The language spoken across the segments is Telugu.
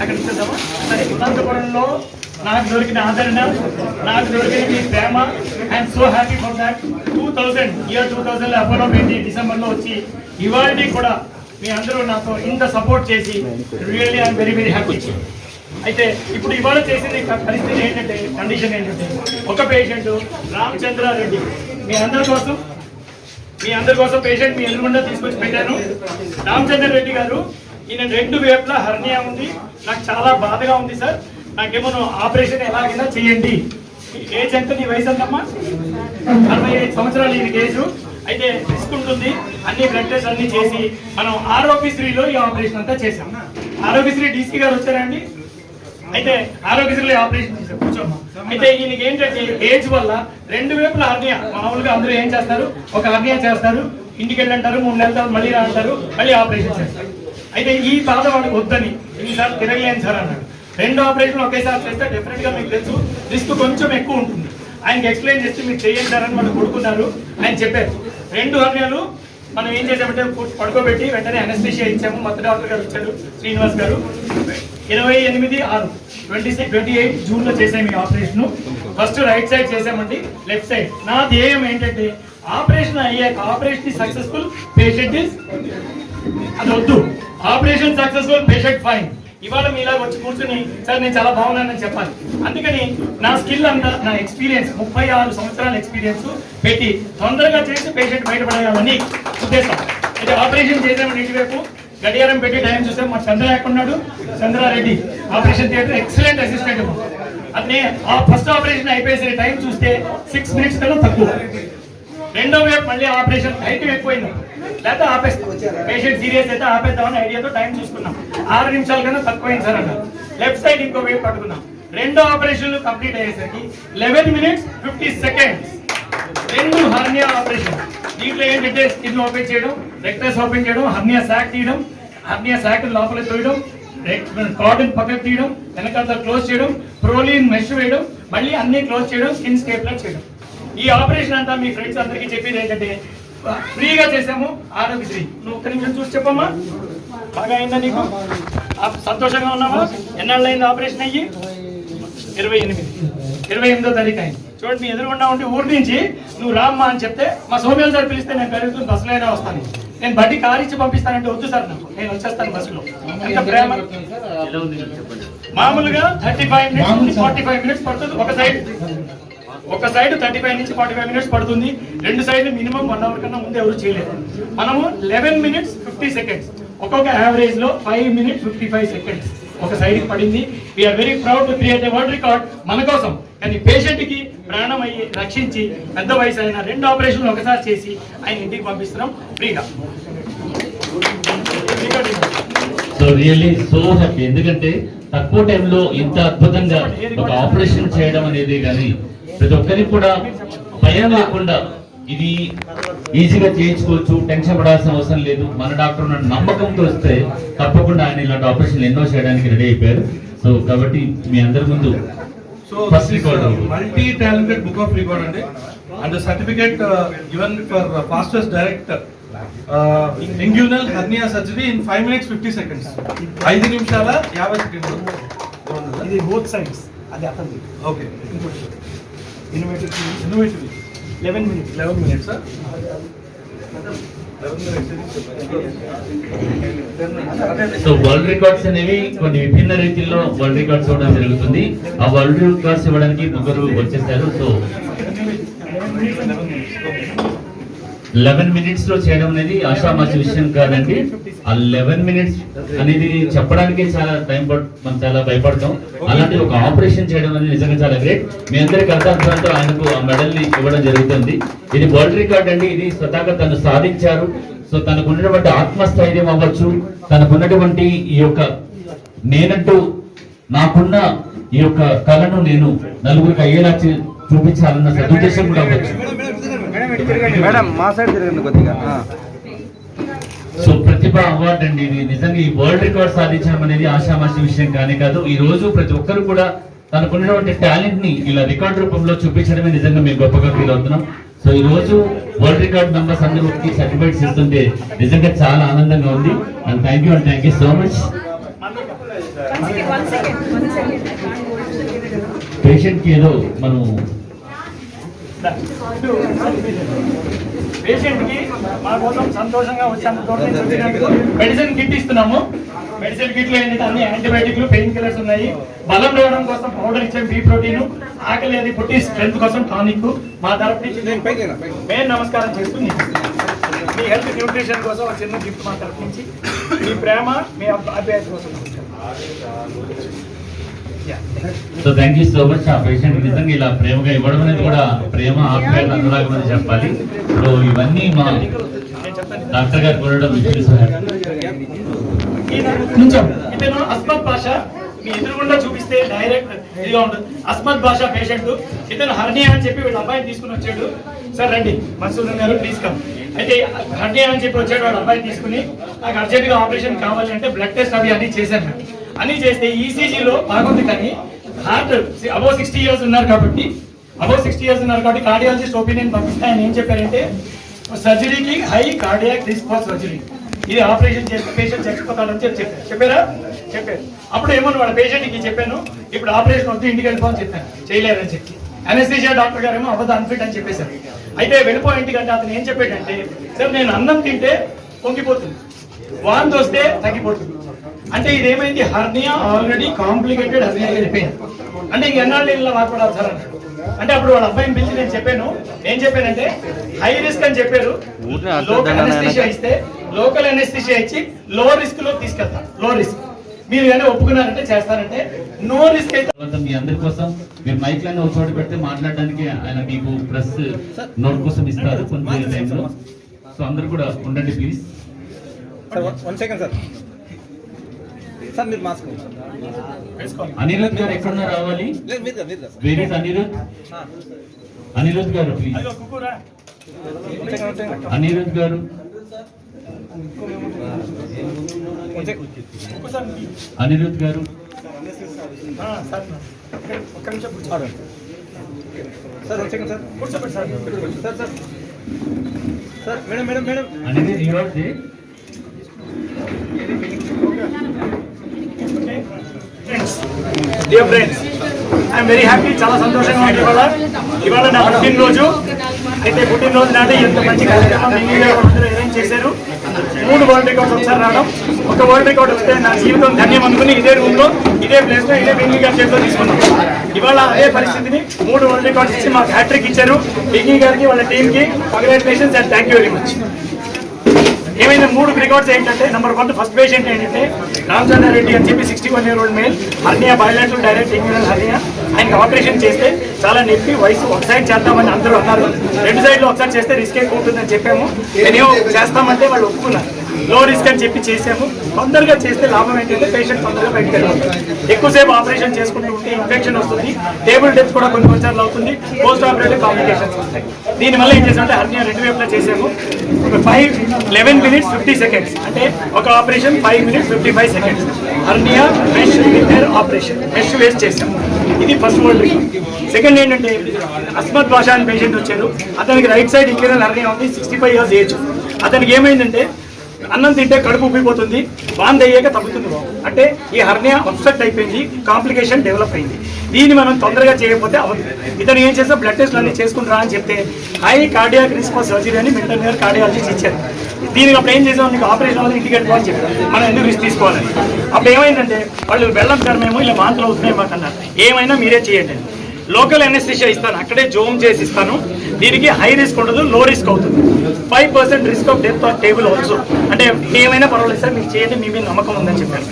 అక్కడ ఇచ్చేద్దామా? సరే, అనంతపురంలో నాకు దొరికిన ఆదరణ, నాకు దొరికిన మీ ప్రేమ, I'm so happy for that. 2000 Apollo పెట్టి డిసెంబర్లో వచ్చి ఇవాళ కూడా మీ అందరూ నాతో ఇంత సపోర్ట్ చేసి really I'm very very happy. అయితే ఇప్పుడు ఇవాళ చేసింది పరిస్థితి ఏంటంటే, కండిషన్ ఏంటంటే, ఒక పేషెంట్ రామచంద్రారెడ్డి మీ అందరి కోసం పేషెంట్ మీ ఎదురుగుండా తీసుకొచ్చి పెట్టాను. రామచంద్ర రెడ్డి గారు, ఈయన 2 వైపులా హర్నియా ఉంది. నాకు చాలా బాధగా ఉంది సార్, నాకేమో ఆపరేషన్ ఎలాగైనా చేయండి. ఏజ్ ఎంత, నీ వయసు ఎంతమ్మా? 65 సంవత్సరాలు ఈయన ఏజ్. అయితే రిస్క్ ఉంటుంది, అన్ని బ్లడ్ టెస్ట్ అన్ని చేసి మనం ఆరోగ్యశ్రీలో ఈ ఆపరేషన్ అంతా చేసాం. ఆరోగ్యశ్రీ డీసీ గారు వచ్చారండి. అయితే ఆరోగ్యశ్రీలో ఆపరేషన్ చేశారు, కూర్చోమ్మా. అయితే ఈయనకి ఏంటంటే ఏజ్ వల్ల 2 వైపుల హర్నియా. మామూలుగా అందరూ ఏం చేస్తారు, ఒక హర్నియా చేస్తారు, ఇంటికి వెళ్ళంటారు, 3 నెలల తర్వాత మళ్ళీ రా అంటారు, మళ్ళీ ఆపరేషన్ చేస్తారు. అయితే ఈ బాధ వాళ్ళకి వద్దని ఈసారి తిరగలేను సార్ అన్నాడు. 2 ఆపరేషన్లు ఒకేసారి చేస్తే డెఫినెట్ గా మీకు తెలుసు రిస్క్ కొంచెం ఎక్కువ ఉంటుంది. ఆయనకి ఎక్స్ప్లెయిన్ చేసి మీరు చేయండి సార్ అని వాళ్ళు కొడుకున్నారు. ఆయన చెప్పారు 2 హర్నియాలు మనం ఏం చేసామంటే పడుకోబెట్టి వెంటనే అనస్థీషియా ఇచ్చాము. మొత్తం డాక్టర్ గారు వచ్చారు, శ్రీనివాస్ గారు. 28 జూన్లో చేసాము ఈ ఆపరేషన్. ఫస్ట్ రైట్ సైడ్ చేసామండి, లెఫ్ట్ సైడ్. నా ధ్యేయం ఏంటంటే ఆపరేషన్ అయ్యాక ఆపరేషన్ సక్సెస్ఫుల్, పేషెంట్ ఇస్ అది వద్దు, ఆపరేషన్ సక్సెస్ఫుల్, పేషెంట్ ఫైన్. ఇవాళ మీలా వచ్చి కూర్చుని సార్ నేను చాలా బాగున్నానని చెప్పాలి. అందుకని నా స్కిల్ అంతా, నా ఎక్స్పీరియన్స్, 36 సంవత్సరాల ఎక్స్పీరియన్స్ పెట్టి తొందరగా చేసి పేషెంట్ బయటపడేయాలని ఉద్దేశం. అయితే ఆపరేషన్ చేసామని ఇంటివైపు గడియారం పెట్టి టైం చూసాం. మా చంద్ర ఉన్నాడు, Chandrareddy operation theatre excellent assistant. అతనే ఆ ఫస్ట్ ఆపరేషన్ అయిపోయేసరి టైం చూస్తే 6 మినిట్స్ కన్నా తక్కువ. 2వ వైపు మళ్ళీ ఆపరేషన్ ఐటమ్ ఎక్కువైంది, లేకపోతే ఆపేస్తాం. పేషెంట్ సీరియస్ అయితే ఆపేద్దామని ఐడియాతో టైం చూసుకున్నాం. 6 నిమిషాల కన్నా తక్కువైంది సార్ అన్నారు. లెఫ్ట్ సైడ్ ఇంకో వైపు పట్టుకున్నాం. 2 ఆపరేషన్లు కంప్లీట్ అయ్యేసరికి 11 minutes 50 seconds. 2 hernia operation. దీంట్లో ఏంటంటే స్కిన్ ఓపెన్ చేయడం, రెక్టస్ ఓపెన్ చేయడం, హర్నియా సాక్ తీయడం, హర్నియా సాక్ లోపల తోయడం, కార్డన్ పక్కకు తీయడం, వెనకాల క్లోజ్ చేయడం, ప్రోలీన్ మెష్ వేయడం, మళ్ళీ అన్ని క్లోజ్ చేయడం, స్కిన్ స్టేప్లర్ చేయడం. ఈ ఆపరేషన్ అంతా మీ ఫ్రెండ్స్ అందరికీ చెప్పేది ఏంటంటే ఫ్రీగా చేసాము. ఆరోగ్యశ్రీ, నువ్వు ఒక్క నిమిషం చూసి చెప్పమ్మా. బాగా అయిందా నీకు? సంతోషంగా ఉన్నావా? ఎన్నాళ్ళైంది ఆపరేషన్ అయ్యి? 28వ తారీఖు అయింది. చూడండి, మీ ఎదురుగుండా ఉండి ఊరి నుంచి నువ్వు రామ్మా అని చెప్తే మా సోమ్యాలు సార్ పిలిస్తే నేను పెరుగుతుంది, బస్సులో వస్తాను. నేను బడ్డీ కారు ఇచ్చి పంపిస్తానంటే వద్దు సార్, నేను వచ్చేస్తాను బస్సులో. ఎంత ప్రేమ! మామూలుగా 35 minutes నుంచి 45 minutes పడుతుంది. ఒక సైడ్ 35 నుంచి 45 minutes పడుతుంది. 2 సైడ్లు మినిమం 1 hour కన్నా ముందు ఎవరు చేయలేదు. మనము 11 minutes 50 seconds, ఒక్కొక్క యావరేజ్ లో 5 minutes 55 seconds ఒక సైడ్ పడింది. We are very proud to create a world record మన కోసం. కానీ పేషెంట్ కి ప్రాణం అయ్యి రక్షించి పెద్ద వయసు అయిన 2 ఆపరేషన్లు ఒకసారి చేసి ఆయన ఇంటికి పంపిస్తున్నాం ఫ్రీగా. So really so happy. ఎందుకంటే తక్కువ టైంలో ఇంత అద్భుతంగా ఒక ఆపరేషన్ చేయడం అనేది కానీ ప్రతి ఒక్కరికి కూడా భయం లేకుండా ఇది ఈజీగా చేయించుకోవచ్చు, టెన్షన్ పడాల్సిన అవసరం లేదు. మన డాక్టర్ ఉన్న నమ్మకంతో వస్తే తప్పకుండా ఆయన ఇలాంటి ఆపరేషన్లు ఎన్నో చేయడానికి రెడీ అయిపోయారు. సో కాబట్టి మీ అందరి ముందు first record multi talented book of record అండి. And certificate given for fastest direct inguinal hernia surgery in 5 minutes 50 seconds. 5 నిమిషాల 50 సెకండ్లు. ఇది బోత్ సైడ్స్. అది అతను okay. Innovative 11 minutes sir. 11 minutes. So world records అనేవి కొన్ని విభిన్న రీతిలో వరల్డ్ రికార్డ్స్ ఇవ్వడం జరుగుతుంది. ఆ వరల్డ్ రికార్డ్స్ ఇవ్వడానికి ముగ్గురు వచ్చేసారు. సో 11 minutes లో చేయడం అనేది ఆషామాషి విషయం కాదండి. ఆ 11 minutes అనేది చెప్పడానికి చాలా టైం మనం చాలా భయపడతాం. అలాంటి ఒక ఆపరేషన్ చేయడం అనేది నిజంగా చాలా గ్రేట్. మీ అందరికి అర్థంతో ఆయనకు ఆ మెడల్ ని ఇవ్వడం జరుగుతుంది. ఇది వరల్డ్ రికార్డ్ అండి. ఇది స్వతహాగా తను సాధించారు. సో తనకున్నటువంటి ఆత్మస్థైర్యం అవ్వచ్చు, తనకున్నటువంటి ఈ యొక్క నేనంటూ నాకున్న ఈ యొక్క కళను నేను నలుగురికి అయ్యేలా చూపించాలన్న సదుద్దేశం కూడా అవ్వచ్చు. సో ప్రతిభ అవార్డు అండి ఇది. నిజంగా ఈ వరల్డ్ రికార్డ్ సాధించడం అనేది ఆషామాషి విషయం కానీ కాదు. ఈ రోజు ప్రతి ఒక్కరు కూడా తనకున్నటువంటి టాలెంట్ ని ఇలా రికార్డ్ రూపంలో చూపించడమే నిజంగా మేము గొప్పగా ఫీల్ అవుతున్నాం. సో ఈ రోజు వరల్డ్ రికార్డ్ మెంబర్స్ అందరికి సర్టిఫికేట్స్ ఇస్తుంటే నిజంగా చాలా ఆనందంగా ఉంది. And thank you so much. Patient కి ఏదో మనం పేషెంట్ కి మా కోసం సంతోషంగా వచ్చేందుకు మెడిసిన్ కిట్ ఇస్తున్నాము. మెడిసిన్ కిట్ లో ఏంటంటే అన్ని యాంటీబయాటిక్లు, పెయిన్ కిల్లర్స్ ఉన్నాయి. బలం రావడం కోసం పౌడర్ ఇచ్చాం, బీ ప్రోటీన్, ఆకలి అది పుట్టి స్ట్రెంత్ కోసం టానిక్. మా తరఫు నుంచి మేము నమస్కారం చేస్తుంది. మీ హెల్త్ న్యూట్రిషన్ కోసం ఒక చిన్న గిఫ్ట్ మా తరఫు నుంచి. మీ ప్రేమ, మీ అభ్యాస కోసం. So thank you so much. ఆ పేషెంట్ నిజంగా ఇలా ప్రేమగా ఇవ్వడం అనేది కూడా ప్రేమ, ఆప్యాయత, అనురాగం అని చెప్పాలి. సో ఇవన్నీ మా డాక్టర్ గారు కొనడం ఇతను అస్మత్ బాషా, మీ ఎదురుగుండా చూపిస్తే డైరెక్ట్ ఇదిగా ఉంటుంది. అస్మత్ బాషా పేషెంట్. ఇతను హర్నియా అని చెప్పి వీళ్ళ అబ్బాయిని తీసుకుని వచ్చాడు. సార్ రండి, మసూదన్ గారు ప్లీజ్ కమ్. అయితే హర్నియా అని చెప్పి వచ్చాడు, వాళ్ళ అబ్బాయిని తీసుకుని నాకు అర్జెంట్ గా ఆపరేషన్ కావాలి అంటే బ్లడ్ టెస్ట్ అవి అన్ని చేశాను. అన్ని చేస్తే ఈసీజీలో బాగుంది, కానీ హార్ట్ అబౌవ్ 60 years ఉన్నారు కాబట్టి కార్డియాలజిస్ట్ ఒపీనియన్ పంపిస్తే ఆయన ఏం చెప్పారంటే సర్జరీకి high cardiac risk for surgery, ఇది ఆపరేషన్ చేస్తే పేషెంట్ చచ్చిపోతాడని చెప్పారు. అప్పుడు ఏమో వాళ్ళ పేషెంట్కి చెప్పాను, ఇప్పుడు ఆపరేషన్ వద్దు, ఇంటికి వెళ్ళిపోని చెప్పాను, చేయలేరని చెప్పి. అనెస్థీషియా డాక్టర్ గారు ఏమో అవ్వదు, అన్ఫిట్ అని చెప్పేశారు. అయితే వెళ్ళిపో ఇంటికంటే అతను ఏం చెప్పాడంటే, సార్ నేను అన్నం తింటే పొంగిపోతుంది, వాంతి వస్తే తగ్గిపోతుంది. అంటే ఇదేమైంది, హర్నియా ఆల్రెడీ కాంప్లికేటెడ్ హర్నియా వెళ్ళిపోయింది. అంటే ఇంక ఎన్నాళ్ళు ఇలా బాధపడాలి సార్ అన్నాడు. అంటే అప్పుడు వాళ్ళ అబ్బాయిని పిలిచి నేను చెప్పాను, ఏం చెప్పానంటే హై రిస్క్ అని చెప్పారు, లోకల్ అనెస్థీషియా ఇస్తే లోకల్ అనెస్థీషియా ఇచ్చి లో రిస్క్ లో తీసుకెళ్తాను. లో రిస్క్ మీరు కానీ ఒప్పుకున్నారంటే చేస్తారంటే, నో రిస్క్ అయితే మీ అందరి కోసం మీరు మైక్ లైన్ ఒక చోట పెడితే మాట్లాడడానికి ఆయన మీకు ప్రెస్ నోట్ కోసం ఇస్తారు కొంచెం టైంలో. సో అందరు కూడా ఉండండి ప్లీజ్. అనిరుద్ గారు ఎక్కడున్నా రావాలి. Where is Anirudh? అనిరుద్ గారు ప్లీజ్. అనిరుద్ గారు, అనిరుద్ గారు Anirudh dear friends, I'm very happy, చాలా సంతోషంగా ఉంది. ఇవాళ నా పుట్టినరోజు. అయితే పుట్టినరోజు నాటి ఎంత మంచి కార్యక్రమం అరేంజ్ చేశారు. 3 వరల్డ్ రికార్డ్స్ ఒకసారి రావడం, ఒక వరల్డ్ రికార్డ్ వస్తే నా జీవితం ధన్యం అనుకుని ఇదే రూమ్ లో, ఇదే ప్లేస్ లో, ఇదే వెంకీ గారి చేతిలో తీసుకున్నాం. ఇవాళ అదే పరిస్థితిని 3 వరల్డ్ రికార్డ్స్ ఇచ్చి మాకు హ్యాట్రిక్ ఇచ్చారు. వెంకీ గారికి, వాళ్ళ టీమ్ కి congratulations and thank you very much. ఏమైనా 3 రికార్డ్స్ ఏంటంటే, నెంబర్ 1 ఫస్ట్ పేషెంట్ ఏంటంటే రామచంద్ర రెడ్డి అని చెప్పి 61 year old male, hernia bilateral direct inguinal hernia. ఆయనకి ఆపరేషన్ చేస్తే చాలా నొప్పి, వయసు ఒక సైడ్ చేద్దామని అందరూ అన్నారు. 2 సైడ్లు ఒకసారి చేస్తే రిస్క్ ఎక్కువ ఉంటుందని చెప్పాము. నేనేమో చేస్తామంటే వాళ్ళు ఒప్పుకున్నారు. లో రిస్క్ అని చెప్పి చేసాము. తొందరగా చేస్తే లాభం ఏంటంటే పేషెంట్ తొందరగా బయటకు వెళ్ళాలి. ఎక్కువసేపు ఆపరేషన్ చేసుకుంటూ ఉంటే ఇన్ఫెక్షన్ వస్తుంది, టేబుల్ డెత్ కూడా కొన్నిసార్లు అవుతుంది, పోస్ట్ ఆపరేటివ్ కాంప్లికేషన్స్ వస్తాయి. దీనివల్ల ఏం చేసామంటే హర్నియా 2 వైపులా చేసాము. 11 minutes 50 seconds, అంటే ఒక operation 5 minutes 55 seconds. Hernia mesh repair operation, mesh waste చేసాము. ఇది ఫస్ట్ వరల్డ్ రికార్డ్. సెకండ్ ఏంటంటే అస్మత్ బాషా అని పేషెంట్ వచ్చారు. అతనికి రైట్ సైడ్ ఇంక్యూనల్ హర్నియా ఉంది, 65 years ఏజ్. అతనికి ఏమైందంటే అన్నం తింటే కడుపు ఉబ్బిపోతుంది, వాంతి అయ్యాక తగ్గుతుంది. అంటే ఈ హర్నియా అబ్స్ట్రక్ట్ అయిపోయింది, కాంప్లికేషన్ డెవలప్ అయింది. దీన్ని మనం తొందరగా చేయకపోతే అవ్వదు. ఇతను ఏం చేస్తా, బ్లడ్ టెస్ట్లు అన్ని చేసుకుంటారా అని చెప్తే high cardiac risk for surgery అని మిల్టన్ గారు కార్డియాలజిస్ట్ ఇచ్చారు. దీనికి అప్పుడు ఏం చేసాం, నీకు ఆపరేషన్ వల్ల ఇంటికి వెళ్ళిపోవాలని చెప్పారు. మనం ఎందుకు రిస్క్ తీసుకోవాలని. అప్పుడు ఏమైందంటే వాళ్ళు వెళ్ళం కర్మేమో ఇలా వాంతులు అవుతున్నాయి మాకు అన్నారు. ఏమైనా మీరే చేయండి. లోకల్ అనెస్థీషియా ఇస్తాను, అక్కడే జోమ్ చేసి ఇస్తాను. దీనికి హై రిస్క్ ఉండదు, లో రిస్క్ అవుతుంది. 5% risk of death on table also. అంటే ఏమైనా పర్వాలేదు సార్, మీకు చేయండి, మీ మీద నమ్మకం ఉందని చెప్పాను.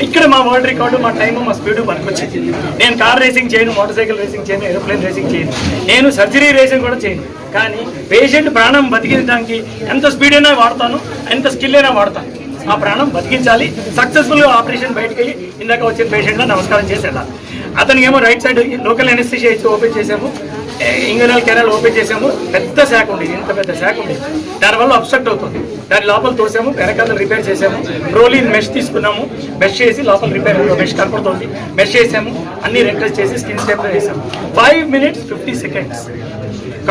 ఇక్కడ మా వరల్డ్ రికార్డు, మా టైము, మా స్పీడు పనికొచ్చింది. నేను కార్ రేసింగ్ చేయను, మోటార్ సైకిల్ రేసింగ్ చేయను, ఏరోప్లేన్ రేసింగ్ చేయను, నేను సర్జరీ రేసింగ్ కూడా చేయను. కానీ పేషెంట్ ప్రాణం బతికించడానికి ఎంత స్పీడ్ అయినా వాడతాను, ఎంత స్కిల్ అయినా వాడతాను. ఆ ప్రాణం బతికించాలి. సక్సెస్ఫుల్గా ఆపరేషన్ బయటకి ఇందాక వచ్చిన పేషెంట్లో నమస్కారం చేసి వెళ్ళాలి. అతనికి ఏమో రైట్ సైడ్ లోకల్ అనెస్థీషియా ఇచ్చి ఓపెన్ చేసాము, ఇంగ్యూనల్ కెనాల్ ఓపెన్ చేసాము. పెద్ద శాఖ ఉండేది, ఇంత పెద్ద శాఖ ఉండేది, దానివల్ల అబ్స్ట్రక్ట్ అవుతుంది. దాని లోపల తోసాము, వెనకాల రిపేర్ చేసాము. ప్రోలీన్ మెష్ తీసుకున్నాము, మెష్ చేసి లోపల రిపేర్, మెష్ కనపడుతుంది, మెష్ చేసాము, అన్ని రెక్టెస్ చేసి స్కిన్ స్టెప్లో వేసాము. 5 minutes 50 seconds.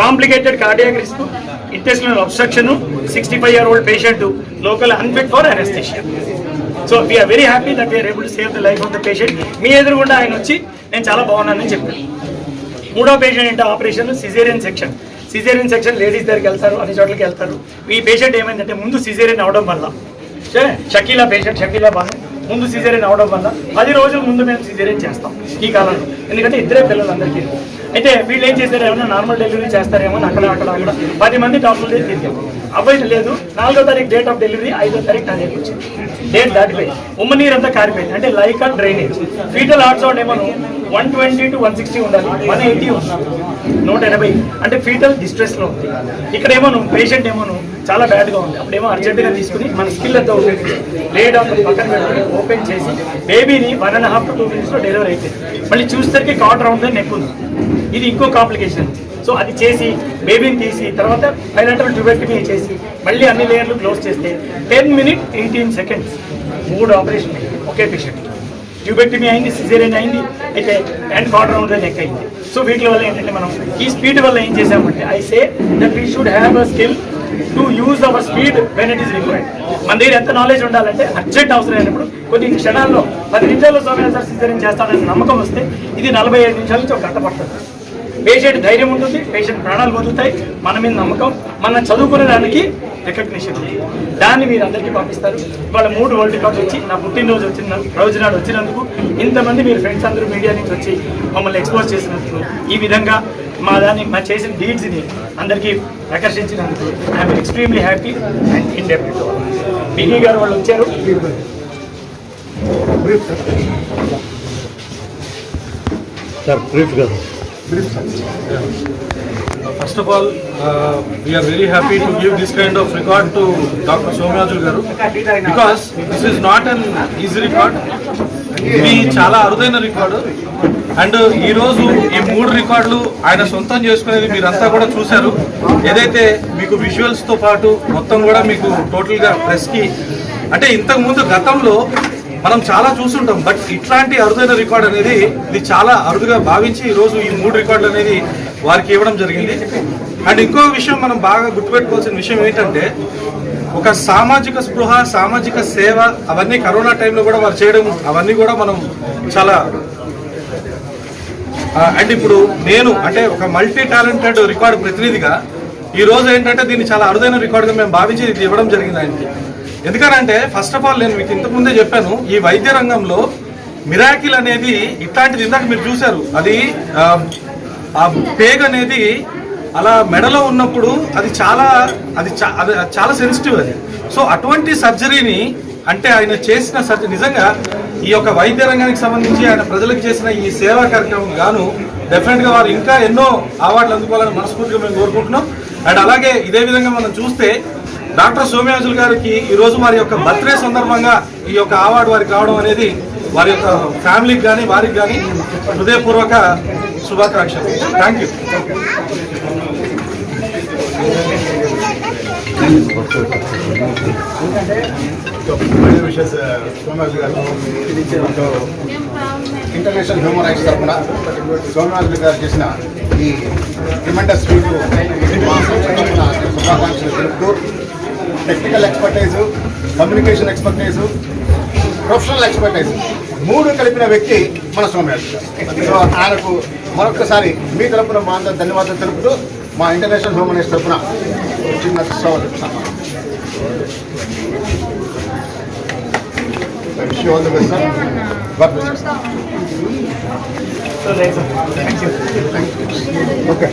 Complicated cardiac risk, intestinal obstruction, 65 year old patient, local unfit for anaesthesia. So we are very happy that we are able to save the life of the patient. మీ ఎదురుగుండా ఆయన వచ్చి నేను చాలా బాగున్నానని చెప్పాను. మూడో పేషెంట్ ఏంటో operation caesarean section. Caesarean section ladies దగ్గరికి వెళ్తారు, అన్ని చోట్లకి వెళ్తారు. ఈ పేషెంట్ ఏమైందంటే ముందు సిజేరియన్ అవడం వల్ల, షకీలా పేషెంట్ షకీలా బాను ముందు సిజేరియన్ అవడం వల్ల 10 రోజుల ముందు మేము సిజేరియన్ చేస్తాం ఈ కాలంలో, ఎందుకంటే ఇద్దరే పిల్లలందరికీ. అయితే వీళ్ళు ఏం చేశారు, ఏమన్నా నార్మల్ డెలివరీ చేస్తారేమో అక్కడ 10 మంది డాక్టర్ల దగ్గర తిరిగాము. అబ్బాయి లేదు, 4వ తారీఖు డేట్ ఆఫ్ డెలివరీ, 5వ తారీఖు నా దగ్గర వచ్చింది. డేట్ దాటిపోయి ఉమ్మనీరు అంతా కారిపోయింది, అంటే like and drainage. Foetal heart sound ఏమో 120 to 160 ఉండాలి, 180 ఉన్నాను, 180, అంటే ఫీటల్ డిస్ట్రెస్లో ఉంది. ఇక్కడేమో పేషెంట్ ఏమో చాలా బ్యాడ్గా ఉంది. అప్పుడేమో అర్జెంటుగా తీసుకుని మన స్కిల్ అంతా ఉంటుంది లేడ్ ఆఫ్ పక్కన పెట్టుకుని ఓపెన్ చేసి బేబీని 1.5 to 2 minutes డెలివరీ అయిపోయింది. మళ్ళీ చూసేసరికి కాట్ రౌండ్ నెక్ ఉంది. ఇది ఇంకో కాంప్లికేషన్. సో అది చేసి బేబీని తీసి తర్వాత బైలాటరల్ ట్యూబెక్టమీ చేసి మళ్ళీ అన్ని లేయర్లు క్లోజ్ చేస్తే 10 minutes 18 seconds 3 ఆపరేషన్ ఒకే పేషెంట్. ట్యూబెక్టమీ అయింది, సిజేరియన్ అయింది, అయితే అండ్ కాట్ రౌండ్ నెక్ అయింది. సో వీటి వల్ల ఏంటంటే మనం ఈ స్పీడ్ వల్ల ఏం చేసామంటే I say that we should have a skill to use our speed when it is required. మన దగ్గర ఎంత నాలెడ్జ్ ఉండాలంటే అర్జెంట్ అవసరమైనప్పుడు కొన్ని క్షణాల్లో 10 నిమిషాల్లో సోమయాజులు గారు సిజేరియన్ చేస్తానని నమ్మకం వస్తే ఇది 45 నిమిషాల నుంచి ఒక గంట పడుతుంది. పేషెంట్ ధైర్యం ఉంటుంది, పేషెంట్ ప్రాణాలు పొందుతాయి, మన మీద నమ్మకం, మనం చదువుకునే దానికి రికగ్నిషన్ ఉంది. దాన్ని మీరు అందరికీ పంపిస్తారు. ఇవాళ 3 వరల్డ్ రికార్డ్స్ వచ్చి నా పుట్టినరోజు రోజు నాడు వచ్చినందుకు, ఇంతమంది మీరు ఫ్రెండ్స్ అందరూ మీడియా నుంచి వచ్చి మమ్మల్ని ఎక్స్పోజ్ చేసినందుకు, ఈ విధంగా మా చేసిన డీడ్స్ని అందరికీ ప్రకర్షించినందుకు ఐఎమ్ ఎక్స్ట్రీమ్లీ హ్యాపీ అండ్ ఇండెప్ట్. బిని గారు వాళ్ళు వచ్చారు. First of all, we are very happy to give this kind of record to Dr. Somyajulu garu, because this is not an easy record. ఇది చాలా అరుదైన రికార్డు. అండ్ ఈరోజు ఈ 3 రికార్డులు ఆయన సొంతం చేసుకునేది మీరంతా కూడా చూశారు. ఏదైతే మీకు విజువల్స్తో పాటు మొత్తం కూడా మీకు టోటల్గా ప్రెస్కి, అంటే ఇంతకుముందు గతంలో మనం చాలా చూస్తుంటాం, బట్ ఇట్లాంటి అరుదైన రికార్డ్ అనేది ఇది చాలా అరుదుగా భావించి ఈరోజు ఈ 3 రికార్డులు అనేది వారికి ఇవ్వడం జరిగింది. అండ్ ఇంకో విషయం మనం బాగా గుర్తుపెట్టుకోవాల్సిన విషయం ఏంటంటే, ఒక సామాజిక స్పృహ, సామాజిక సేవ, అవన్నీ కరోనా టైంలో కూడా వారు చేయడం, అవన్నీ కూడా మనం చాలా. అండ్ ఇప్పుడు నేను అంటే ఒక మల్టీ టాలెంటెడ్ రికార్డు ప్రతినిధిగా ఈరోజు ఏంటంటే దీన్ని చాలా అరుదైన రికార్డుగా మేము భావించి ఇది ఇవ్వడం జరిగింది ఆయనకి. ఎందుకనంటే ఫస్ట్ ఆఫ్ ఆల్ నేను మీకు ఇంతకుముందే చెప్పాను, ఈ వైద్య రంగంలో మిరాకిల్ అనేది ఇట్లాంటిది ఇందాక మీరు చూశారు. అది ఆ పేగ్ అనేది అలా మెడలో ఉన్నప్పుడు అది చాలా సెన్సిటివ్ అది. సో అటువంటి సర్జరీని అంటే ఆయన చేసిన సర్జరీ నిజంగా ఈ యొక్క వైద్య రంగానికి సంబంధించి ఆయన ప్రజలకు చేసిన ఈ సేవా కార్యక్రమం గాను డెఫినెట్గా వారు ఇంకా ఎన్నో అవార్డులు అందుకోవాలని మనస్ఫూర్తిగా మేము కోరుకుంటున్నాం. అండ్ అలాగే ఇదే విధంగా మనం చూస్తే డాక్టర్ సోమయాజులు గారికి ఈరోజు వారి యొక్క బర్త్డే సందర్భంగా ఈ యొక్క అవార్డు వారికి రావడం అనేది వారి యొక్క ఫ్యామిలీకి కానీ వారికి కానీ హృదయపూర్వక శుభాకాంక్షలు. Thank you. International human rights తరఫున సోమయాజులు గారు చేసిన ఈ ట్రిమెండస్ ఫీట్ శుభాకాంక్షలు తెలుపుతూ, టెక్నికల్ ఎక్స్పర్టైజు, కమ్యూనికేషన్ ఎక్స్పర్టైజు, ప్రొఫెషనల్ ఎక్స్పర్టైజు 3 కలిపిన వ్యక్తి మన సోమయాజులు గారు. సో ఆయనకు మరొకసారి మీ తరఫున మా అందరూ ధన్యవాదాలు తెలుపుతూ, మా ఇంటర్నేషనల్ హ్యూమన్ రైట్స్ తరఫున చిన్న సవాలు. Wish you all the best, sir. God bless you. So, thank you. Okay.